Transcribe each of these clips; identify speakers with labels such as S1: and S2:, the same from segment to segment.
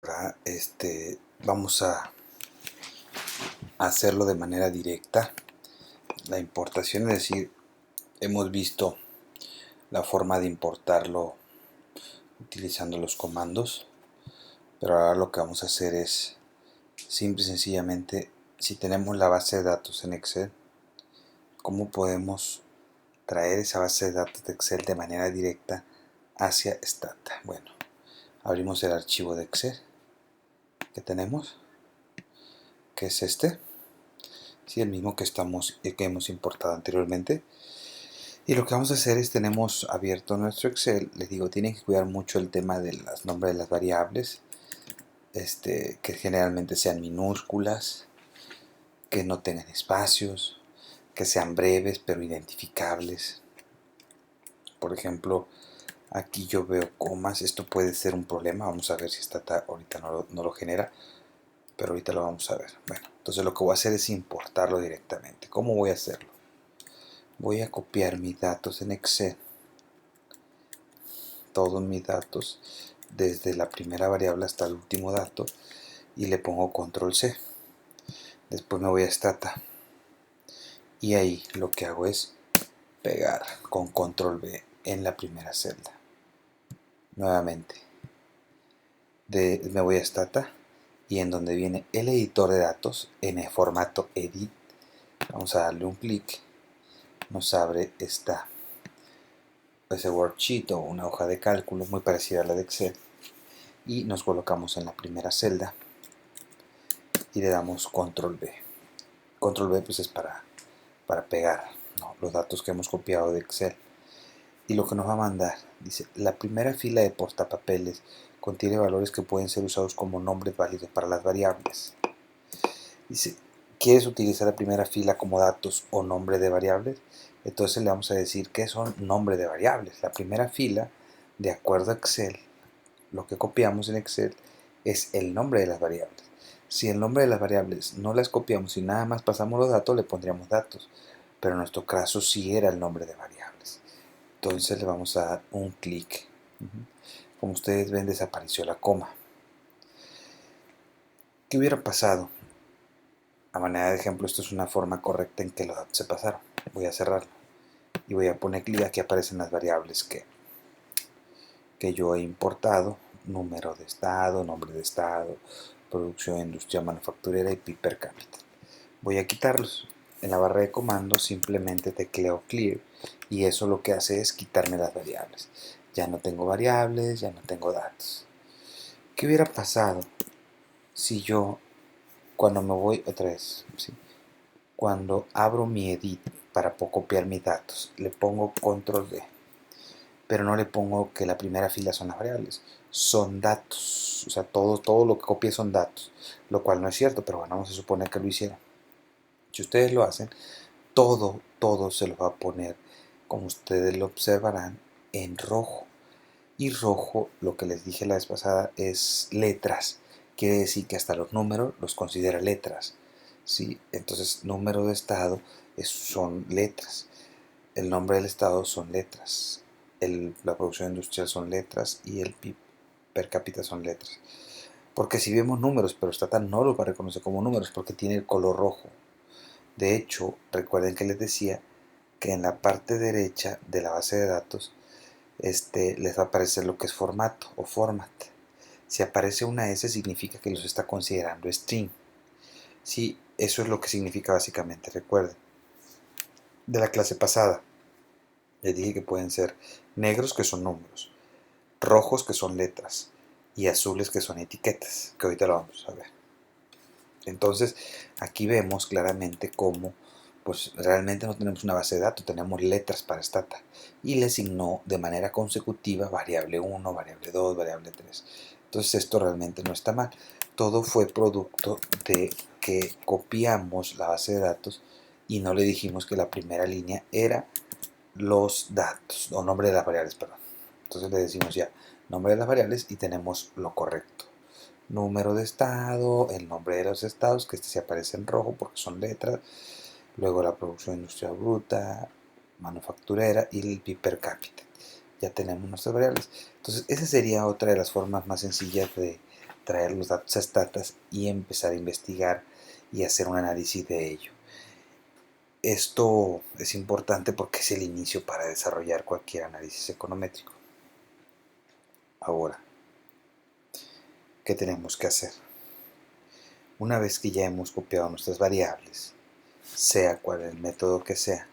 S1: Ahora, vamos a hacerlo de manera directa. La importación, es decir, hemos visto la forma de importarlo utilizando los comandos, pero ahora lo que vamos a hacer es simple y sencillamente, si tenemos la base de datos en Excel, ¿cómo podemos traer esa base de datos de Excel de manera directa hacia Stata? Bueno, abrimos el archivo de Excel que tenemos, que es sí, el mismo que hemos importado anteriormente. Y lo que vamos a hacer es, tenemos abierto nuestro Excel. Les digo, tienen que cuidar mucho el tema de los nombres de las variables, que generalmente sean minúsculas, que no tengan espacios, que sean breves pero identificables. Por ejemplo, aquí yo veo comas. Esto puede ser un problema. Vamos a ver si ahorita no lo genera, pero ahorita lo vamos a ver. Bueno, entonces lo que voy a hacer es importarlo directamente. ¿Cómo voy a hacerlo? Voy a copiar mis datos en Excel, todos mis datos, desde la primera variable hasta el último dato, y le pongo control C. Después me voy a Stata y ahí lo que hago es pegar con control V en la primera celda. Nuevamente me voy a Stata y en donde viene el editor de datos en el formato edit, vamos a darle un clic. Nos abre ese worksheet o una hoja de cálculo muy parecida a la de Excel, y nos colocamos en la primera celda y le damos control V. Control V pues es para pegar, ¿no?, los datos que hemos copiado de Excel. Y lo que nos va a mandar, dice, la primera fila de portapapeles contiene valores que pueden ser usados como nombres válidos para las variables. Dice, ¿quieres utilizar la primera fila como datos o nombre de variables? Entonces le vamos a decir que son nombres de variables. La primera fila, de acuerdo a Excel, lo que copiamos en Excel es el nombre de las variables. Si el nombre de las variables no las copiamos y nada más pasamos los datos, le pondríamos datos. Pero en nuestro caso sí era el nombre de variables. Entonces le vamos a dar un clic. Como ustedes ven, desapareció la coma. ¿Qué hubiera pasado? A manera de ejemplo, esto es una forma correcta en que los datos se pasaron. Voy a cerrarlo y voy a poner clic. Aquí aparecen las variables que yo he importado: número de estado, nombre de estado, producción industrial manufacturera y PIB per cápita. Voy a quitarlos. En la barra de comandos simplemente tecleo clear y eso lo que hace es quitarme las variables. Ya no tengo variables, ya no tengo datos. ¿Qué hubiera pasado si yo, cuando me voy otra vez, ¿sí?, cuando abro mi edit para copiar mis datos, le pongo control D, pero no le pongo que la primera fila son las variables, son datos? O sea, todo lo que copié son datos, lo cual no es cierto, pero bueno, vamos a suponer que lo hicieron. Si ustedes lo hacen, todo se lo va a poner, como ustedes lo observarán, en rojo. Y rojo, lo que les dije la vez pasada, es letras. Quiere decir que hasta los números los considera letras, ¿sí? Entonces, número de estado son letras. El nombre del estado son letras. La producción industrial son letras. Y el PIB per cápita son letras. Porque si vemos números, pero Stata no los va a reconocer como números porque tiene el color rojo. De hecho, recuerden que les decía que en la parte derecha de la base de datos les va a aparecer lo que es formato o format. Si aparece una S significa que los está considerando string. Sí, eso es lo que significa básicamente. Recuerden, de la clase pasada les dije que pueden ser negros, que son números, rojos, que son letras, y azules, que son etiquetas, que ahorita lo vamos a ver. Entonces, aquí vemos claramente cómo pues realmente no tenemos una base de datos, tenemos letras para Stata, y le asignó de manera consecutiva variable 1, variable 2, variable 3. Entonces esto realmente no está mal. Todo fue producto de que copiamos la base de datos y no le dijimos que la primera línea era los datos, o nombre de las variables, perdón. Entonces le decimos ya nombre de las variables y tenemos lo correcto. Número de estado, el nombre de los estados, que se aparece en rojo porque son letras. Luego la producción industrial bruta, manufacturera y el PIB per cápita. Ya tenemos nuestras variables. Entonces esa sería otra de las formas más sencillas de traer los datos a Statas y empezar a investigar y hacer un análisis de ello. Esto es importante porque es el inicio para desarrollar cualquier análisis econométrico. Ahora, ¿qué tenemos que hacer? Una vez que ya hemos copiado nuestras variables, sea cual el método que sea,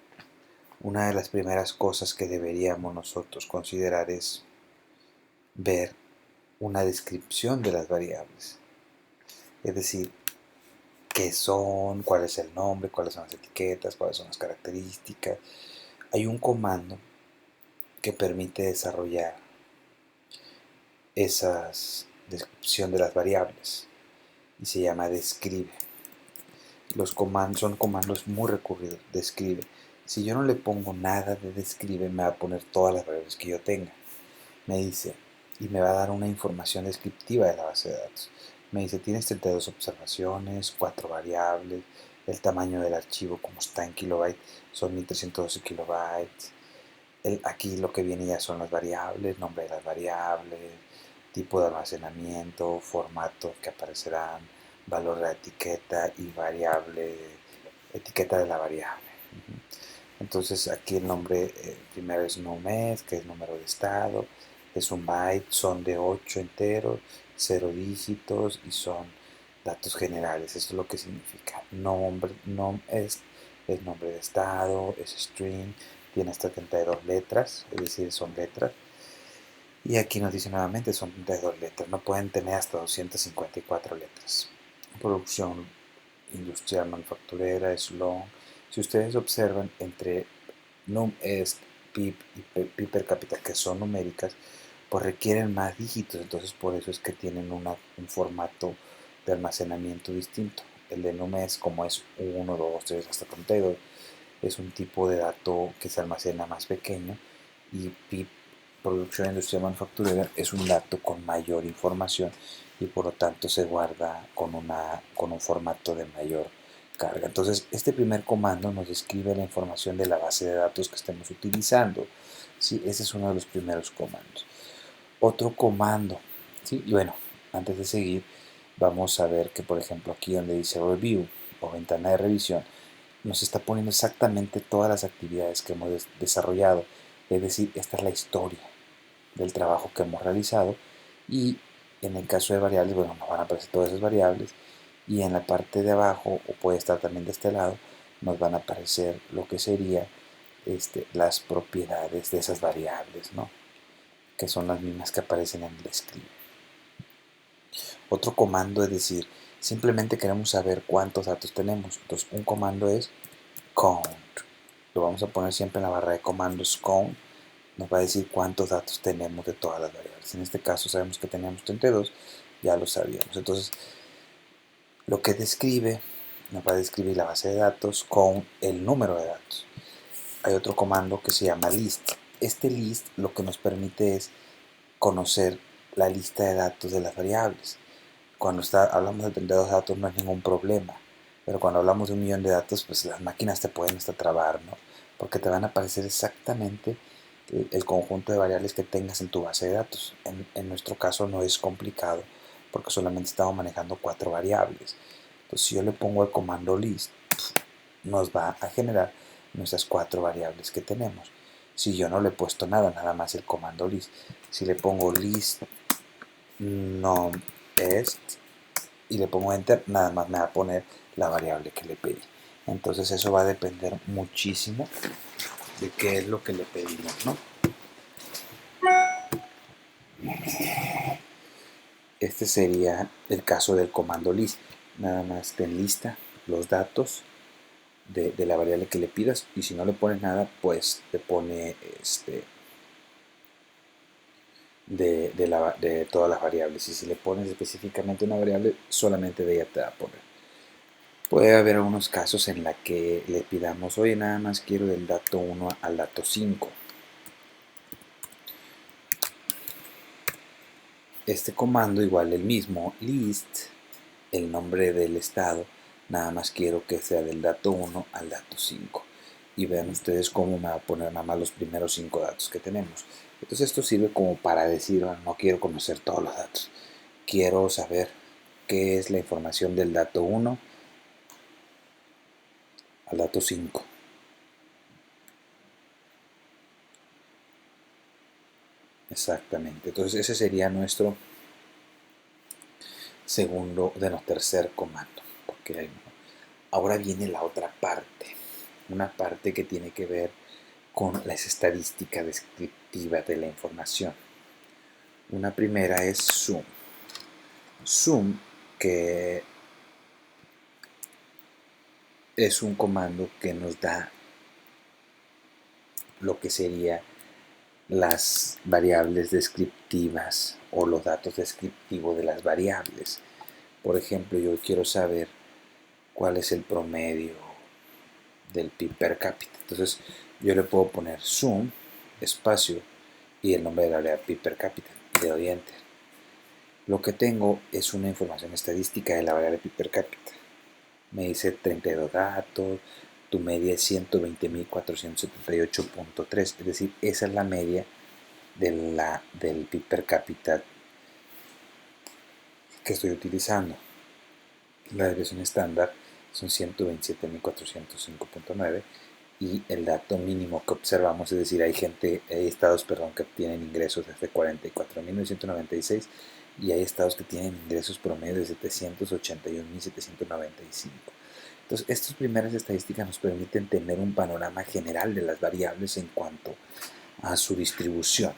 S1: una de las primeras cosas que deberíamos nosotros considerar es ver una descripción de las variables. Es decir, qué son, cuál es el nombre, cuáles son las etiquetas, cuáles son las características. Hay un comando que permite desarrollar esa descripción de las variables y se llama describe. Los comandos son comandos muy recurridos. Describe. Si yo no le pongo nada de describe, me va a poner todas las variables que yo tenga. Me dice, y me va a dar una información descriptiva de la base de datos. Me dice, tienes 32 observaciones, 4 variables, el tamaño del archivo como está en kilobytes son 1312 kilobytes. Aquí lo que viene ya son las variables, nombre de las variables, tipo de almacenamiento, formato que aparecerán, valor de la etiqueta y variable, etiqueta de la variable. Entonces aquí el nombre primero es NUMES, que es número de estado, es un byte, son de 8 enteros, 0 dígitos y son datos generales. Esto es lo que significa nombre, es nombre de estado, es string, tiene hasta 32 letras, es decir, son letras. Y aquí nos dice nuevamente, son 32 letras, no pueden tener hasta 254 letras. Producción industrial manufacturera es long. Si ustedes observan entre num-est, pip y pi per cápita, que son numéricas, pues requieren más dígitos, entonces por eso es que tienen un formato de almacenamiento distinto. El de num-est, como es 1, 2, 3 hasta 32, es un tipo de dato que se almacena más pequeño, y pip, producción industrial manufacturera, es un dato con mayor información y por lo tanto se guarda con un formato de mayor carga. Entonces, este primer comando nos describe la información de la base de datos que estemos utilizando. ¿Sí? Ese es uno de los primeros comandos. Otro comando, ¿sí? Y bueno, antes de seguir, vamos a ver que, por ejemplo, aquí donde dice Review o ventana de revisión, nos está poniendo exactamente todas las actividades que hemos desarrollado. Es decir, esta es la historia del trabajo que hemos realizado, y en el caso de variables, bueno, nos van a aparecer todas esas variables, y en la parte de abajo, o puede estar también de este lado, nos van a aparecer lo que sería las propiedades de esas variables, ¿no? Que son las mismas que aparecen en el describe. Otro comando es decir, simplemente queremos saber cuántos datos tenemos. Entonces, un comando es count. Lo vamos a poner siempre en la barra de comandos count. Nos va a decir cuántos datos tenemos de todas las variables. En este caso sabemos que teníamos 32, ya lo sabíamos. Entonces, lo que describe, nos va a describir la base de datos con el número de datos. Hay otro comando que se llama list. Este list lo que nos permite es conocer la lista de datos de las variables. Cuando hablamos de 32 datos no es ningún problema, pero cuando hablamos de 1.000.000 de datos, pues las máquinas te pueden hasta trabar, ¿no? Porque te van a aparecer exactamente el conjunto de variables que tengas en tu base de datos. En nuestro caso no es complicado porque solamente estamos manejando 4 variables. Entonces, si yo le pongo el comando list, nos va a generar nuestras 4 variables que tenemos. Si yo no le he puesto nada, nada más el comando list. Si le pongo list NumEst y le pongo enter, nada más me va a poner la variable que le pedí. Entonces eso va a depender muchísimo de qué es lo que le pedimos, ¿no? Este sería el caso del comando list. Nada más ten lista los datos de la variable que le pidas, y si no le pones nada, pues te pone de todas las variables, y si le pones específicamente una variable, solamente de ella te va a poner. Puede haber algunos casos en la que le pidamos, oye, nada más quiero del dato 1 al dato 5. Este comando igual el mismo, list, el nombre del estado, nada más quiero que sea del dato 1 al dato 5. Y vean ustedes cómo me va a poner nada más los primeros 5 datos que tenemos. Entonces esto sirve como para decir, bueno, no quiero conocer todos los datos, quiero saber qué es la información del dato 1 al dato 5. Exactamente. Entonces ese sería nuestro segundo, tercer comando. Porque ahora viene la otra parte. Una parte que tiene que ver con las estadísticas descriptivas de la información. Una primera es zoom. Zoom, que es un comando que nos da lo que sería las variables descriptivas o los datos descriptivos de las variables. Por ejemplo, yo quiero saber cuál es el promedio del PIB per cápita. Entonces, yo le puedo poner zoom, espacio y el nombre de la variable PIB per cápita y le doy enter. Lo que tengo es una información estadística de la variable PIB per cápita. Me dice 32 datos, tu media es 120.478.3, es decir, esa es la media del PIB per cápita que estoy utilizando. La desviación estándar son 127.405.9 y el dato mínimo que observamos, es decir, hay estados que obtienen ingresos desde 44.996 y hay estados que tienen ingresos promedio de 781.795. Entonces, estas primeras estadísticas nos permiten tener un panorama general de las variables en cuanto a su distribución.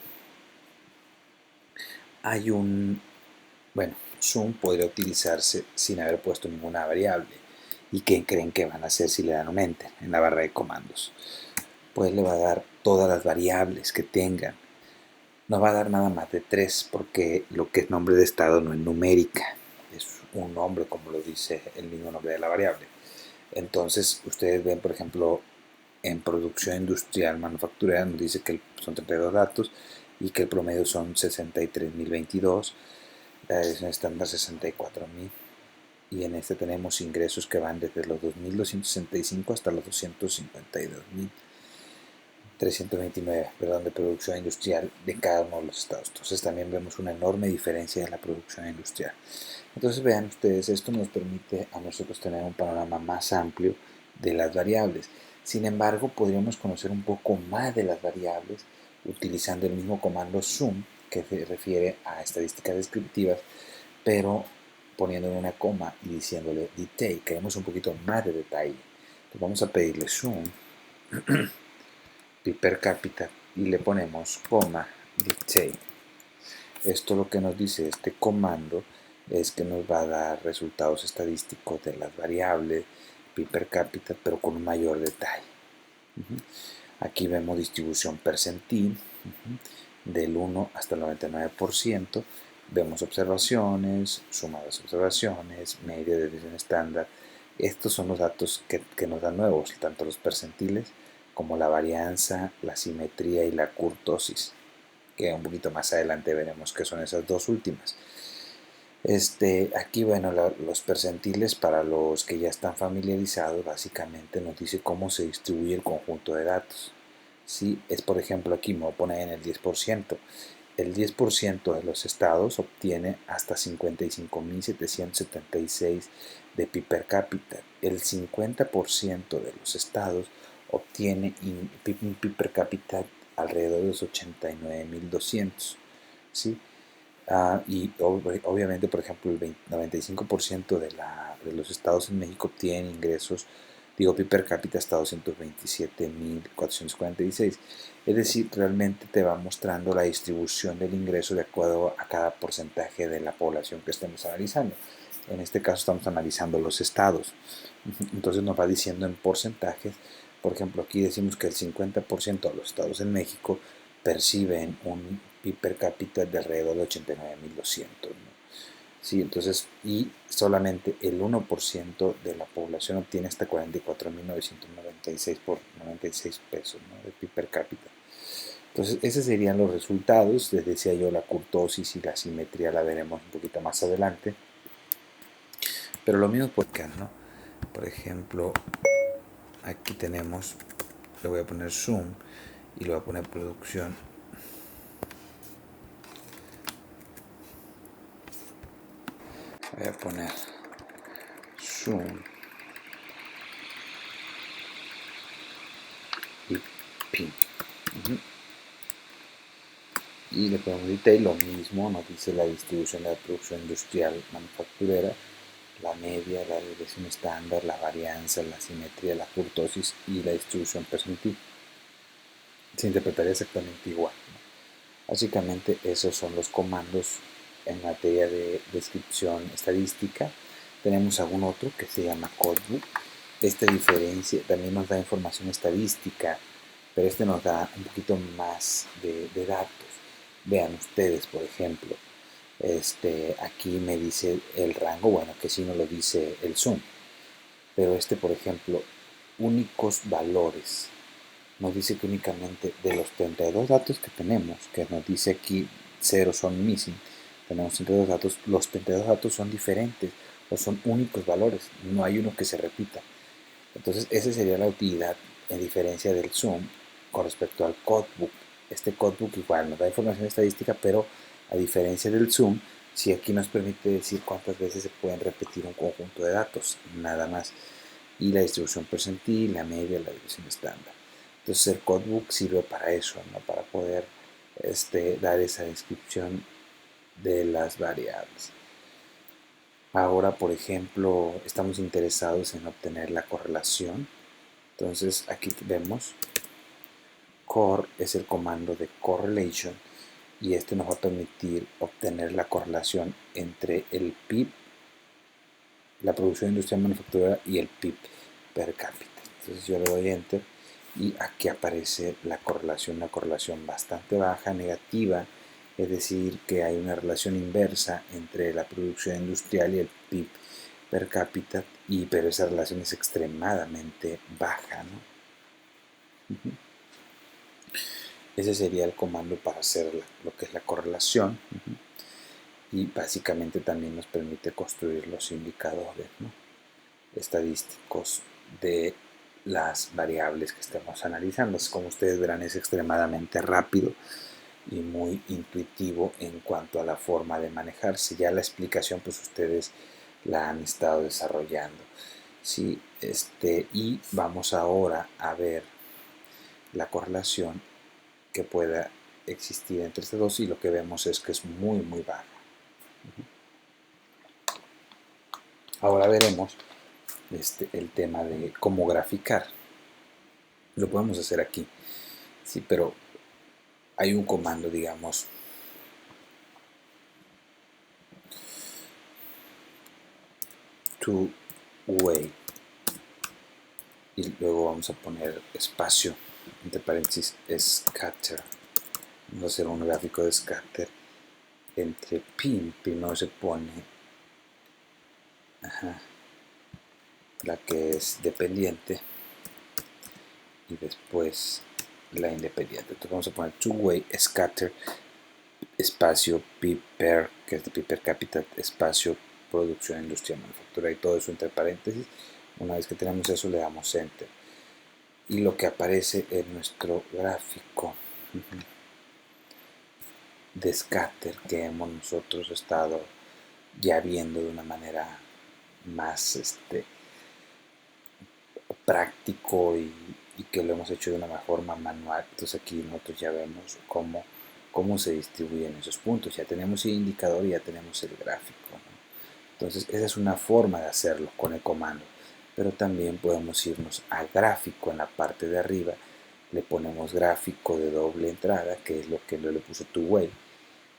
S1: Zoom podría utilizarse sin haber puesto ninguna variable. ¿Y qué creen que van a hacer si le dan un enter en la barra de comandos? Pues le va a dar todas las variables que tengan. No va a dar nada más de 3 porque lo que es nombre de estado no es numérica. Es un nombre como lo dice el mismo nombre de la variable. Entonces ustedes ven, por ejemplo, en producción industrial manufacturera nos dice que son 32 datos y que el promedio son 63.022, la desviación estándar 64.000 y en este tenemos ingresos que van desde los 2.265 hasta los 252.329, de producción industrial de cada uno de los estados. Entonces también vemos una enorme diferencia en la producción industrial. Entonces vean ustedes, esto nos permite a nosotros tener un panorama más amplio de las variables. Sin embargo, podríamos conocer un poco más de las variables utilizando el mismo comando zoom, que se refiere a estadísticas descriptivas, pero poniéndole una coma y diciéndole detail. Queremos un poquito más de detalle. Entonces vamos a pedirle zoom, PIB per cápita, y le ponemos coma, detail. Esto lo que nos dice este comando es que nos va a dar resultados estadísticos de las variables PIB per cápita, pero con un mayor detalle. Aquí vemos distribución percentil del 1 hasta el 99%. Vemos observaciones, suma de las observaciones, media de desviación estándar. Estos son los datos que nos dan nuevos, tanto los percentiles como la varianza, la simetría y la kurtosis, que un poquito más adelante veremos que son esas dos últimas. Aquí, los percentiles, para los que ya están familiarizados, básicamente nos dice cómo se distribuye el conjunto de datos. Si es, por ejemplo, aquí me voy a poner en el 10%. El 10% de los estados obtiene hasta 55.776 de PIB per cápita. El 50% de los estados obtiene un PIB per cápita alrededor de los 89.200. ¿Sí? Y obviamente, por ejemplo, el 95% de los estados en México obtienen ingresos, PIB per cápita hasta 227.446. Es decir, realmente te va mostrando la distribución del ingreso de acuerdo a cada porcentaje de la población que estemos analizando. En este caso estamos analizando los estados. Entonces nos va diciendo en porcentajes. Por ejemplo, aquí decimos que el 50% de los estados en México perciben un PIB per cápita de alrededor de 89.200. Sí, entonces, y solamente el 1% de la población obtiene hasta 44.996 por 96 pesos, ¿no?, de PIB per cápita. Entonces, esos serían los resultados. Les decía yo, la kurtosis y la simetría la veremos un poquito más adelante. Pero lo mismo por acá, ¿no? Por ejemplo, aquí tenemos, le voy a poner zoom y le voy a poner producción. Voy a poner zoom y pin. Y le ponemos detail, lo mismo, nos dice la distribución de la producción industrial manufacturera, la media, la desviación estándar, la varianza, la simetría, la kurtosis y la distribución percentil. Se interpretaría exactamente igual, ¿no? Básicamente esos son los comandos en materia de descripción estadística. Tenemos algún otro que se llama codebook. Esta diferencia también nos da información estadística, pero este nos da un poquito más de datos. Vean ustedes, por ejemplo, aquí me dice el rango, bueno, que sí no lo dice el zoom, pero por ejemplo, únicos valores, nos dice que únicamente de los 32 datos que tenemos, que nos dice aquí 0 son missing, tenemos 32 datos, los 32 datos son diferentes o son únicos valores, no hay uno que se repita. Entonces esa sería la utilidad en diferencia del zoom con respecto al codebook. Este codebook igual nos da información estadística, pero a diferencia del zoom, si aquí nos permite decir cuántas veces se pueden repetir un conjunto de datos, nada más. Y la distribución percentil, la media, la división estándar. Entonces el codebook sirve para eso, ¿no? Para poder dar esa descripción de las variables. Ahora, por ejemplo, estamos interesados en obtener la correlación. Entonces aquí vemos core es el comando de correlation y este nos va a permitir obtener la correlación entre el PIB, la producción industrial manufacturera y el PIB per cápita. Entonces yo le doy enter y aquí aparece la correlación, una correlación bastante baja, negativa, es decir, que hay una relación inversa entre la producción industrial y el PIB per cápita, pero esa relación es extremadamente baja, ¿no? Ese sería el comando para hacer lo que es la correlación. Y básicamente también nos permite construir los indicadores, ¿no?, estadísticos de las variables que estamos analizando. Como ustedes verán, es extremadamente rápido y muy intuitivo en cuanto a la forma de manejarse. Ya la explicación, pues ustedes la han estado desarrollando. Sí, y vamos ahora a ver la correlación que pueda existir entre estos dos, y lo que vemos es que es muy muy baja. Ahora veremos el tema de cómo graficar. Lo podemos hacer aquí, sí, pero hay un comando, digamos, two-way, y luego vamos a poner espacio, entre paréntesis, scatter. Vamos a hacer un gráfico de scatter entre pin. Primero se pone la que es dependiente y después la independiente. Entonces vamos a poner two-way scatter espacio PIB per, que es de PIB per cápita, espacio producción industrial manufactura, y todo eso entre paréntesis. Una vez que tenemos eso, le damos enter y lo que aparece en nuestro gráfico de scatter que hemos nosotros estado ya viendo de una manera más práctico y que lo hemos hecho de una forma manual. Entonces aquí nosotros ya vemos cómo se distribuyen esos puntos. Ya tenemos el indicador y ya tenemos el gráfico, ¿no? Entonces esa es una forma de hacerlo con el comando. Pero también podemos irnos al gráfico en la parte de arriba. Le ponemos gráfico de doble entrada, que es lo que le puso two-way.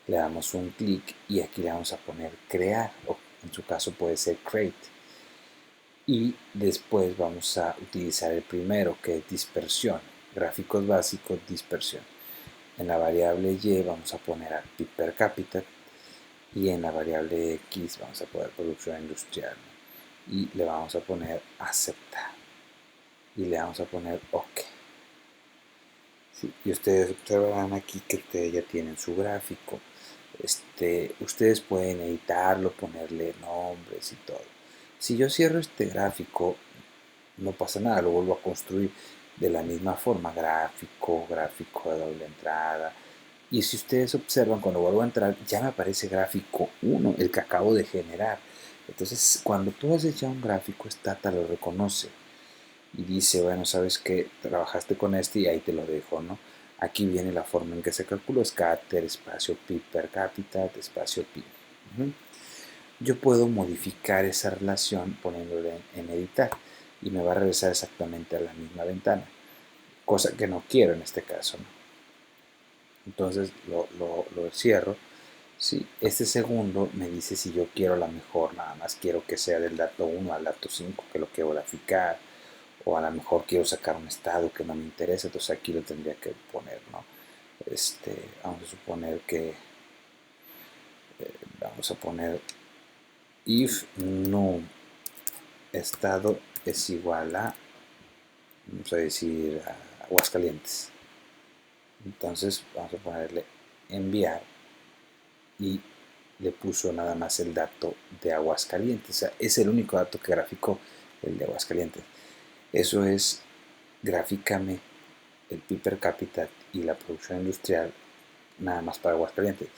S1: Le damos un clic y aquí le vamos a poner crear, o en su caso puede ser create. Y después vamos a utilizar el primero, que es dispersión. Gráficos básicos, dispersión. En la variable y vamos a poner a PIB per cápita y en la variable x vamos a poner producción industrial, ¿no? Y le vamos a poner aceptar y le vamos a poner OK. Sí, y ustedes observarán aquí que ustedes ya tienen su gráfico. Ustedes pueden editarlo, ponerle nombres y todo. Si yo cierro este gráfico, no pasa nada, lo vuelvo a construir de la misma forma, gráfico de doble entrada. Y si ustedes observan, cuando vuelvo a entrar, ya me aparece gráfico 1, el que acabo de generar. Entonces, cuando tú haces ya un gráfico, Stata lo reconoce y dice, bueno, sabes que trabajaste con este y ahí te lo dejo, ¿no? Aquí viene la forma en que se calculó scatter, espacio pi per cápita, espacio pi. Yo puedo modificar esa relación poniéndole en editar y me va a regresar exactamente a la misma ventana, cosa que no quiero en este caso, ¿no? Entonces lo cierro. Sí, este segundo me dice si yo quiero la mejor, nada más quiero que sea del dato 1 al dato 5, que lo quiero graficar, o a lo mejor quiero sacar un estado que no me interesa, entonces aquí lo tendría que poner, ¿no? Vamos a suponer que, vamos a poner if no estado es igual a, vamos a decir, a Aguascalientes. Entonces vamos a ponerle enviar y le puso nada más el dato de Aguascalientes. O sea, es el único dato que graficó, el de Aguascalientes. Eso es, grafícame el PIB per cápita y la producción industrial nada más para Aguascalientes.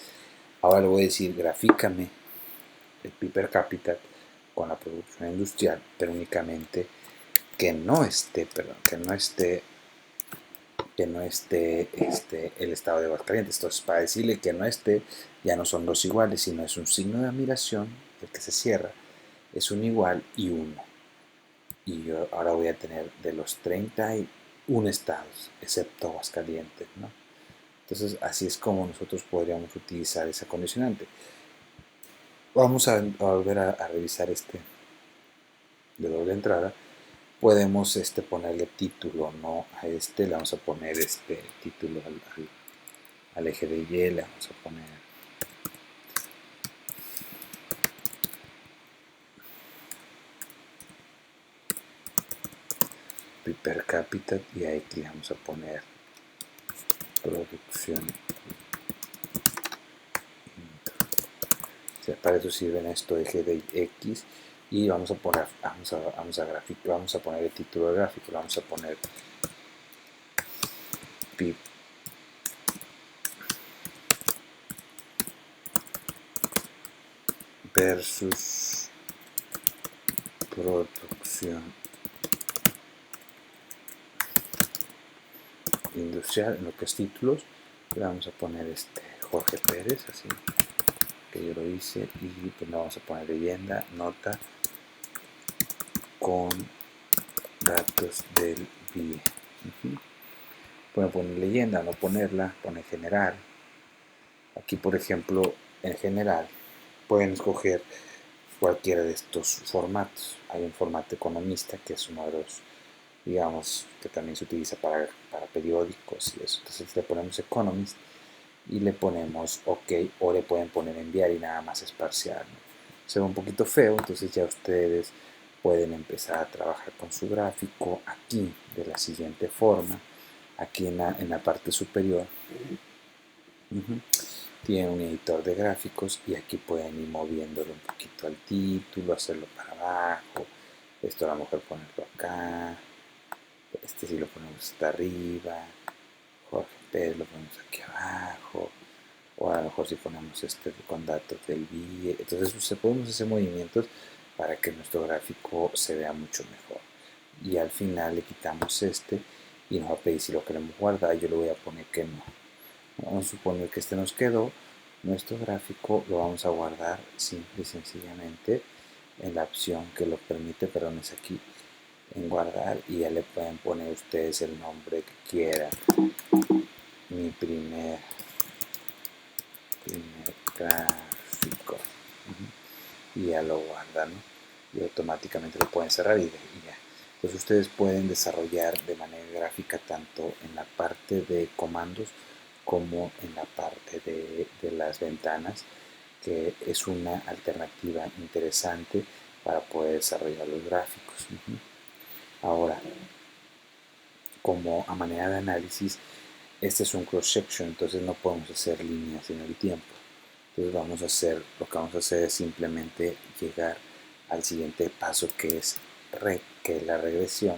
S1: Ahora le voy a decir, grafícame el PIB per cápita con la producción industrial, pero únicamente que no esté, el estado de Aguascalientes. Entonces, para decirle que no esté, ya no son dos iguales, sino es un signo de admiración, el que se cierra, es un igual y uno. Y yo ahora voy a tener de los 31 estados, excepto Aguascalientes, ¿no? Entonces, así es como nosotros podríamos utilizar esa condicionante. Vamos a volver a revisar este de doble entrada. Podemos ponerle título, ¿no? A le vamos a poner título al eje de Y, le vamos a poner pi per cápita y ahí le vamos a poner producción. O sea, para eso sirven esto eje de X y vamos a poner, vamos a poner el título del gráfico, vamos a poner pi versus producción industrial, en lo que es títulos, le vamos a poner Jorge Pérez, así que yo lo hice, y pues vamos a poner leyenda, nota con datos del BIE. Pueden poner leyenda, no ponerla, poner general. Aquí, por ejemplo, en general, pueden escoger cualquiera de estos formatos. Hay un formato economista que es uno de los, digamos, que también se utiliza para periódicos y eso. Entonces le ponemos Economist y le ponemos OK, o le pueden poner enviar y nada más es parcial, ¿no? Se ve un poquito feo, entonces ya ustedes pueden empezar a trabajar con su gráfico aquí de la siguiente forma. Aquí en la parte superior tiene un editor de gráficos y aquí pueden ir moviéndolo un poquito al título, hacerlo para abajo, esto a lo mejor ponerlo acá, si lo ponemos hasta arriba, Jorge Pérez lo ponemos aquí abajo, o a lo mejor si ponemos con datos del BIE. Entonces podemos hacer movimientos para que nuestro gráfico se vea mucho mejor. Y al final le quitamos y nos va a pedir si lo queremos guardar. Yo le voy a poner que no. Vamos a suponer que nos quedó. Nuestro gráfico lo vamos a guardar simple y sencillamente en la opción que lo permite, perdón, es aquí en guardar, y ya le pueden poner ustedes el nombre que quieran. Mi primer gráfico. Y ya lo guardan, ¿no? Y automáticamente lo pueden cerrar y ya. Entonces ustedes pueden desarrollar de manera gráfica tanto en la parte de comandos como en la parte de las ventanas, que es una alternativa interesante para poder desarrollar los gráficos. Ahora, como a manera de análisis, este es un cross section, entonces no podemos hacer líneas en el tiempo. Entonces lo que vamos a hacer es simplemente llegar al siguiente paso, que es la regresión,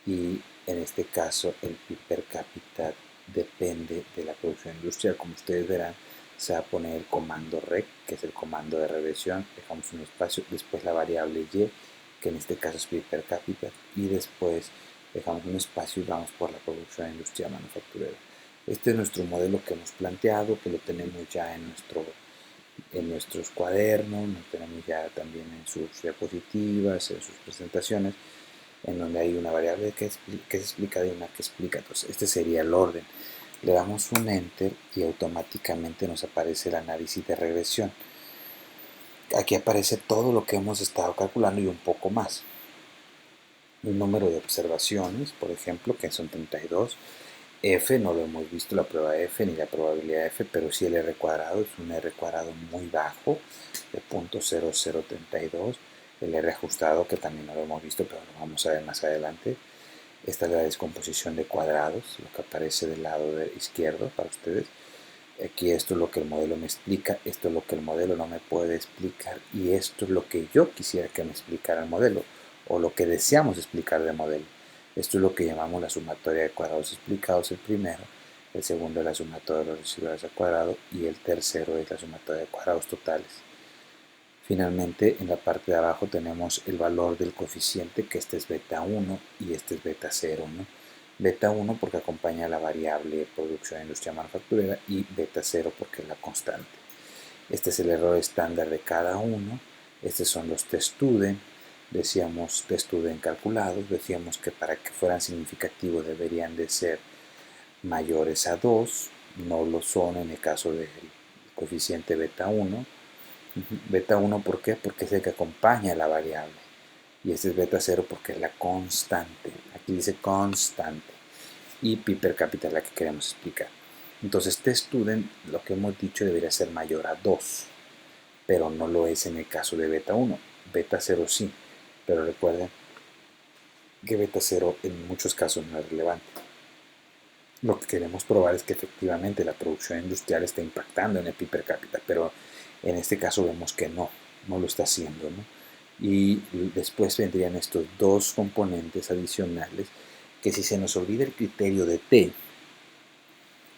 S1: y en este caso el PIB per cápita depende de la producción industrial. Como ustedes verán, se va a poner el comando rec, que es el comando de regresión, dejamos un espacio, después la variable y, que en este caso es pi per cápita, y después dejamos un espacio y vamos por la producción industrial manufacturera. Este es nuestro modelo que hemos planteado, que lo tenemos ya en nuestros cuadernos, lo tenemos ya también en sus diapositivas, en sus presentaciones, en donde hay una variable que es explicada y una que explica. Entonces, este sería el orden. Le damos un enter y automáticamente nos aparece el análisis de regresión. Aquí aparece todo lo que hemos estado calculando y un poco más. Un número de observaciones, por ejemplo, que son 32. F no lo hemos visto, la prueba F ni la probabilidad F, pero sí el R cuadrado, es un R cuadrado muy bajo, de 0.0032. El R ajustado, que también no lo hemos visto, pero lo vamos a ver más adelante. Esta es la descomposición de cuadrados, lo que aparece del lado izquierdo para ustedes. Aquí esto es lo que el modelo me explica, esto es lo que el modelo no me puede explicar y esto es lo que yo quisiera que me explicara el modelo o lo que deseamos explicar del modelo. Esto es lo que llamamos la sumatoria de cuadrados explicados, el primero, el segundo es la sumatoria de los residuales al cuadrado y el tercero es la sumatoria de cuadrados totales. Finalmente, en la parte de abajo tenemos el valor del coeficiente, que este es beta 1 y este es beta 0, ¿no? Beta 1 porque acompaña la variable producción industrial manufacturera y beta 0 porque es la constante. Este es el error estándar de cada uno. Estos son los test student. Decíamos test student calculados. Decíamos que para que fueran significativos deberían de ser mayores a 2. No lo son en el caso del coeficiente beta 1. Beta 1, ¿por qué? Porque es el que acompaña la variable. Y este es beta 0 porque es la constante. Aquí dice constante. Y pi per cápita es la que queremos explicar. Entonces, test student, lo que hemos dicho, debería ser mayor a 2. Pero no lo es en el caso de beta 1. Beta 0 sí. Pero recuerden que beta 0 en muchos casos no es relevante. Lo que queremos probar es que efectivamente la producción industrial está impactando en el pi per cápita, pero en este caso vemos que no lo está haciendo, ¿no? Y después vendrían estos dos componentes adicionales que si se nos olvida el criterio de T,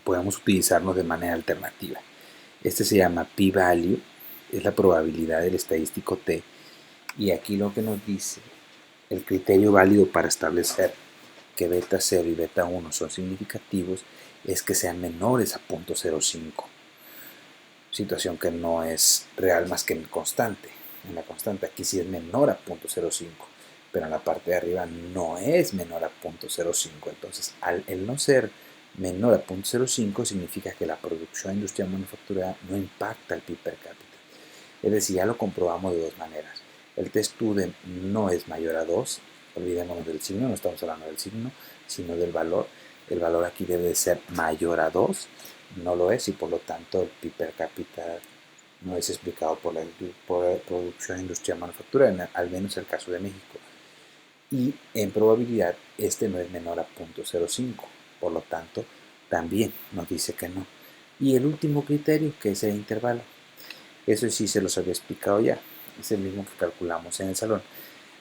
S1: podemos utilizarlos de manera alternativa. Este se llama p-value, es la probabilidad del estadístico T, y aquí lo que nos dice el criterio válido para establecer que beta 0 y beta 1 son significativos es que sean menores a 0.05, situación que no es real más que en constante. En la constante aquí sí es menor a 0.05, pero en la parte de arriba no es menor a 0.05. Entonces, el no ser menor a 0.05 significa que la producción industrial manufacturera no impacta el PIB per cápita. Es decir, ya lo comprobamos de dos maneras. El test student no es mayor a 2, olvidémonos del signo, no estamos hablando del signo, sino del valor. El valor aquí debe de ser mayor a 2, no lo es y por lo tanto el PIB per cápita no es explicado por la producción industrial manufacturera, al menos en el caso de México. Y en probabilidad este no es menor a 0.05, por lo tanto también nos dice que no. Y el último criterio, que es el intervalo. Eso sí se los había explicado ya, es el mismo que calculamos en el salón.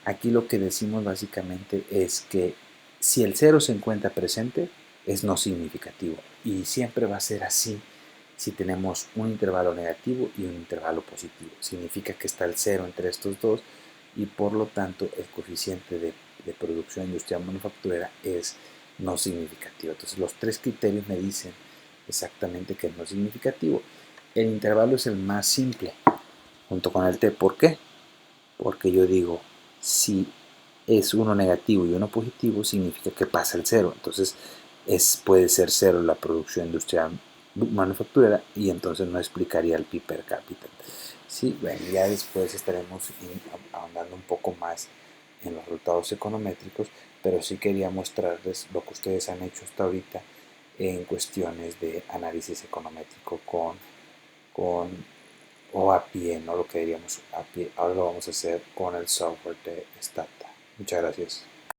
S1: Aquí lo que decimos básicamente es que si el 0 se encuentra presente, es no significativo. Y siempre va a ser así si tenemos un intervalo negativo y un intervalo positivo. Significa que está el 0 entre estos dos y por lo tanto el coeficiente de producción industrial manufacturera es no significativo. Entonces los tres criterios me dicen exactamente que es no significativo. El intervalo es el más simple junto con el t. ¿Por qué? Porque yo digo, si es uno negativo y uno positivo, significa que pasa el cero. Entonces puede ser cero la producción industrial manufacturera y entonces no explicaría el PIB per cápita. Sí, bueno, ya después estaremos ahondando un poco más en los resultados econométricos, pero sí quería mostrarles lo que ustedes han hecho hasta ahorita en cuestiones de análisis econométrico con o a pie, no lo que diríamos a pie. Ahora lo vamos a hacer con el software de Stata. Muchas gracias.